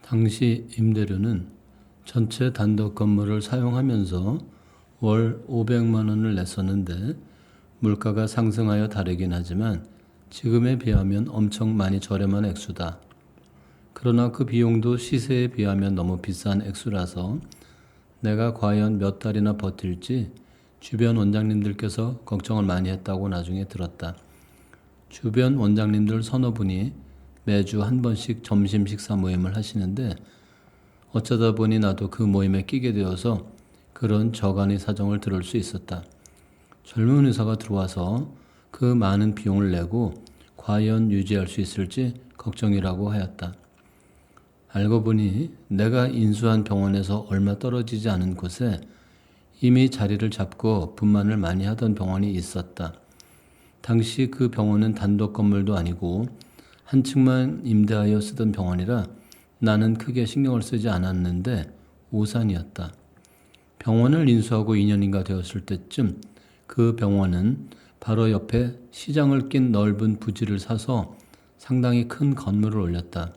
당시 임대료는 전체 단독 건물을 사용하면서 월 500만 원을 냈었는데 물가가 상승하여 다르긴 하지만 지금에 비하면 엄청 많이 저렴한 액수다. 그러나 그 비용도 시세에 비하면 너무 비싼 액수라서 내가 과연 몇 달이나 버틸지 주변 원장님들께서 걱정을 많이 했다고 나중에 들었다. 주변 원장님들 서너 분이 매주 한 번씩 점심 식사 모임을 하시는데 어쩌다 보니 나도 그 모임에 끼게 되어서 그런 저간의 사정을 들을 수 있었다. 젊은 의사가 들어와서 그 많은 비용을 내고 과연 유지할 수 있을지 걱정이라고 하였다. 알고 보니 내가 인수한 병원에서 얼마 떨어지지 않은 곳에 이미 자리를 잡고 분만을 많이 하던 병원이 있었다. 당시 그 병원은 단독 건물도 아니고 한 층만 임대하여 쓰던 병원이라 나는 크게 신경을 쓰지 않았는데 오산이었다. 병원을 인수하고 2년인가 되었을 때쯤 그 병원은 바로 옆에 시장을 낀 넓은 부지를 사서 상당히 큰 건물을 올렸다.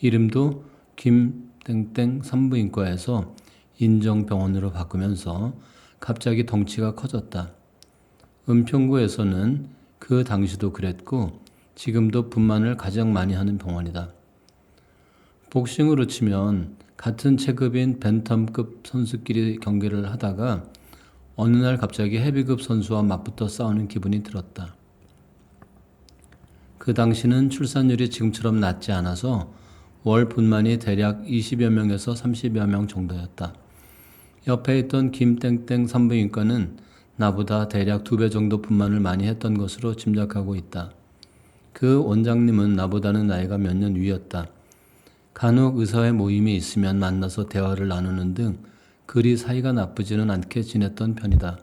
이름도 김땡땡 산부인과에서 인정병원으로 바꾸면서 갑자기 덩치가 커졌다. 은평구에서는 그 당시도 그랬고 지금도 분만을 가장 많이 하는 병원이다. 복싱으로 치면 같은 체급인 벤텀급 선수끼리 경기를 하다가 어느 날 갑자기 헤비급 선수와 맞붙어 싸우는 기분이 들었다. 그 당시는 출산율이 지금처럼 낮지 않아서 월 분만이 대략 20여 명에서 30여 명 정도였다. 옆에 있던 김땡땡 산부인과는 나보다 대략 2배 정도 분만을 많이 했던 것으로 짐작하고 있다. 그 원장님은 나보다는 나이가 몇 년 위였다. 간혹 의사의 모임이 있으면 만나서 대화를 나누는 등 그리 사이가 나쁘지는 않게 지냈던 편이다.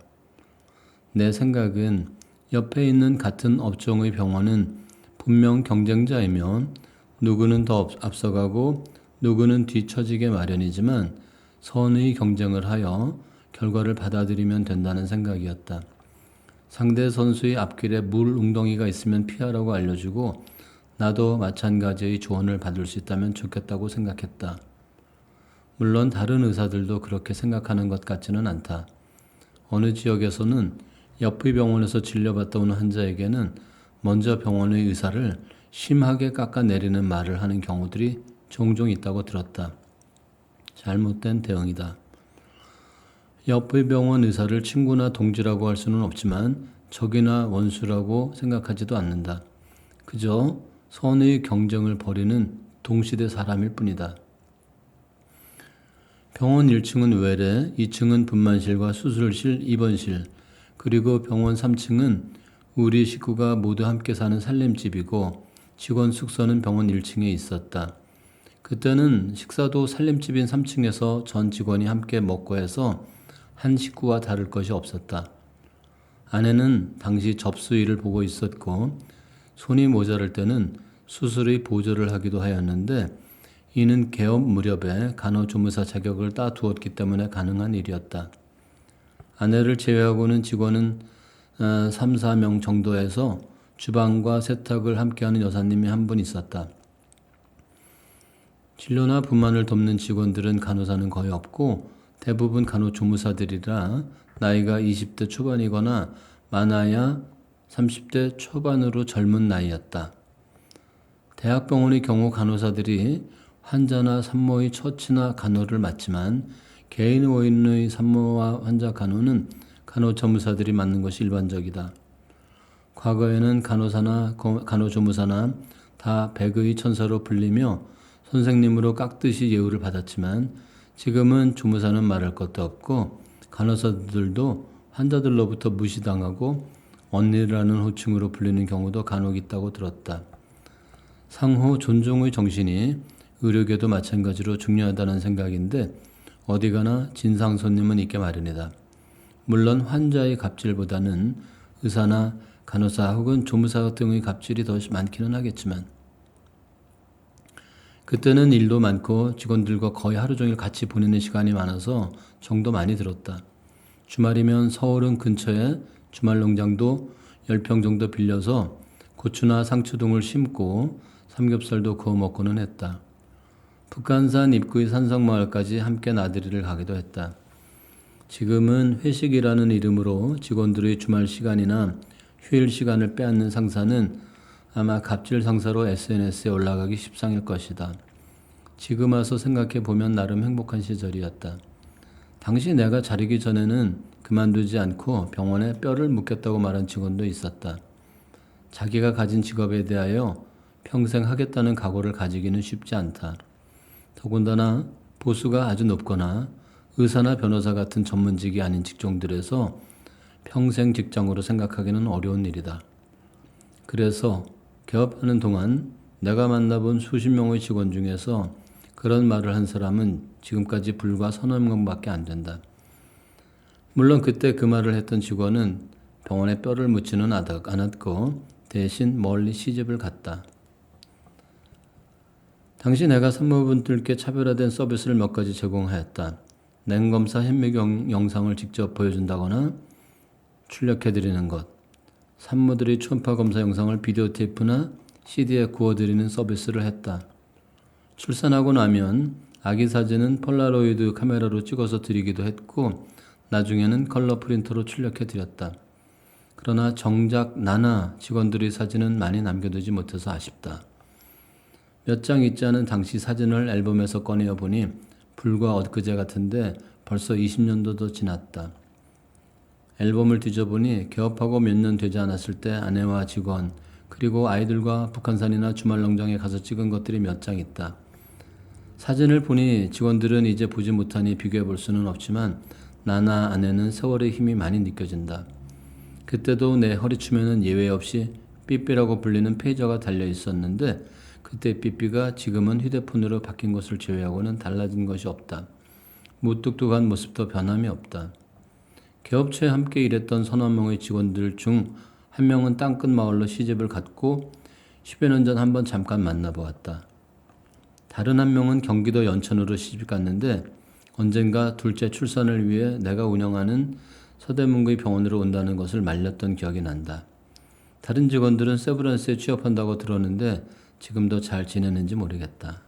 내 생각은 옆에 있는 같은 업종의 병원은 분명 경쟁자이며 누구는 더 앞서가고 누구는 뒤처지게 마련이지만 선의 경쟁을 하여 결과를 받아들이면 된다는 생각이었다. 상대 선수의 앞길에 물 웅덩이가 있으면 피하라고 알려주고 나도 마찬가지의 조언을 받을 수 있다면 좋겠다고 생각했다. 물론 다른 의사들도 그렇게 생각하는 것 같지는 않다. 어느 지역에서는 옆의 병원에서 진료받다 오는 환자에게는 먼저 병원의 의사를 심하게 깎아내리는 말을 하는 경우들이 종종 있다고 들었다. 잘못된 대응이다. 옆의 병원 의사를 친구나 동지라고 할 수는 없지만 적이나 원수라고 생각하지도 않는다. 그저 선의 경쟁을 벌이는 동시대 사람일 뿐이다. 병원 1층은 외래, 2층은 분만실과 수술실, 입원실, 그리고 병원 3층은 우리 식구가 모두 함께 사는 살림집이고 직원 숙소는 병원 1층에 있었다. 그때는 식사도 살림집인 3층에서 전 직원이 함께 먹고 해서 한 식구와 다를 것이 없었다. 아내는 당시 접수 일을 보고 있었고 손이 모자랄 때는 수술의 보조를 하기도 하였는데 이는 개업 무렵에 간호조무사 자격을 따두었기 때문에 가능한 일이었다. 아내를 제외하고는 직원은 3, 4명 정도에서 주방과 세탁을 함께하는 여사님이 한 분 있었다. 진료나 분만을 돕는 직원들은 간호사는 거의 없고 대부분 간호조무사들이라 나이가 20대 초반이거나 많아야 30대 초반으로 젊은 나이였다. 대학병원의 경우 간호사들이 환자나 산모의 처치나 간호를 맡지만 개인의 산모와 환자 간호는 간호조무사들이 맡는 것이 일반적이다. 과거에는 간호사나 간호조무사나 다 백의 천사로 불리며 선생님으로 깍듯이 예우를 받았지만 지금은 조무사는 말할 것도 없고 간호사들도 환자들로부터 무시당하고 언니라는 호칭으로 불리는 경우도 간혹 있다고 들었다. 상호 존중의 정신이 의료계도 마찬가지로 중요하다는 생각인데 어디 가나 진상 손님은 있게 마련이다. 물론 환자의 갑질보다는 의사나 간호사 혹은 조무사 등의 갑질이 더 많기는 하겠지만 그때는 일도 많고 직원들과 거의 하루 종일 같이 보내는 시간이 많아서 정도 많이 들었다. 주말이면 서울은 근처에 주말 농장도 10평 정도 빌려서 고추나 상추 등을 심고 삼겹살도 구워 먹고는 했다. 북한산 입구의 산성마을까지 함께 나들이를 가기도 했다. 지금은 회식이라는 이름으로 직원들의 주말 시간이나 휴일 시간을 빼앗는 상사는 아마 갑질 상사로 SNS에 올라가기 십상일 것이다. 지금 와서 생각해 보면 나름 행복한 시절이었다. 당시 내가 자리기 전에는 그만두지 않고 병원에 뼈를 묻겠다고 말한 직원도 있었다. 자기가 가진 직업에 대하여 평생 하겠다는 각오를 가지기는 쉽지 않다. 더군다나 보수가 아주 높거나 의사나 변호사 같은 전문직이 아닌 직종들에서 평생 직장으로 생각하기는 어려운 일이다. 그래서 개업하는 동안 내가 만나본 수십 명의 직원 중에서 그런 말을 한 사람은 지금까지 불과 서너 명밖에 안 된다. 물론 그때 그 말을 했던 직원은 병원에 뼈를 묻지는 않았고 대신 멀리 시집을 갔다. 당시 내가 산모분들께 차별화된 서비스를 몇 가지 제공하였다. 냉검사 현미 영상을 직접 보여준다거나 출력해드리는 것, 산모들의 초음파 검사 영상을 비디오 테이프나 CD에 구워드리는 서비스를 했다. 출산하고 나면 아기 사진은 폴라로이드 카메라로 찍어서 드리기도 했고 나중에는 컬러 프린터로 출력해드렸다. 그러나 정작 나나 직원들의 사진은 많이 남겨두지 못해서 아쉽다. 몇 장 있지 않은 당시 사진을 앨범에서 꺼내어 보니 불과 엊그제 같은데 벌써 20년도도 지났다. 앨범을 뒤져보니 개업하고 몇 년 되지 않았을 때 아내와 직원 그리고 아이들과 북한산이나 주말농장에 가서 찍은 것들이 몇 장 있다. 사진을 보니 직원들은 이제 보지 못하니 비교해 볼 수는 없지만 나나 아내는 세월의 힘이 많이 느껴진다. 그때도 내 허리춤에는 예외 없이 삐삐라고 불리는 페이저가 달려 있었는데 그때 삐삐가 지금은 휴대폰으로 바뀐 것을 제외하고는 달라진 것이 없다. 무뚝뚝한 모습도 변함이 없다. 개업체에 함께 일했던 서너 명의 직원들 중 한 명은 땅끝 마을로 시집을 갔고 10여 년 전 한번 잠깐 만나보았다. 다른 한 명은 경기도 연천으로 시집 갔는데 언젠가 둘째 출산을 위해 내가 운영하는 서대문구의 병원으로 온다는 것을 말렸던 기억이 난다. 다른 직원들은 세브란스에 취업한다고 들었는데 지금도 잘 지내는지 모르겠다.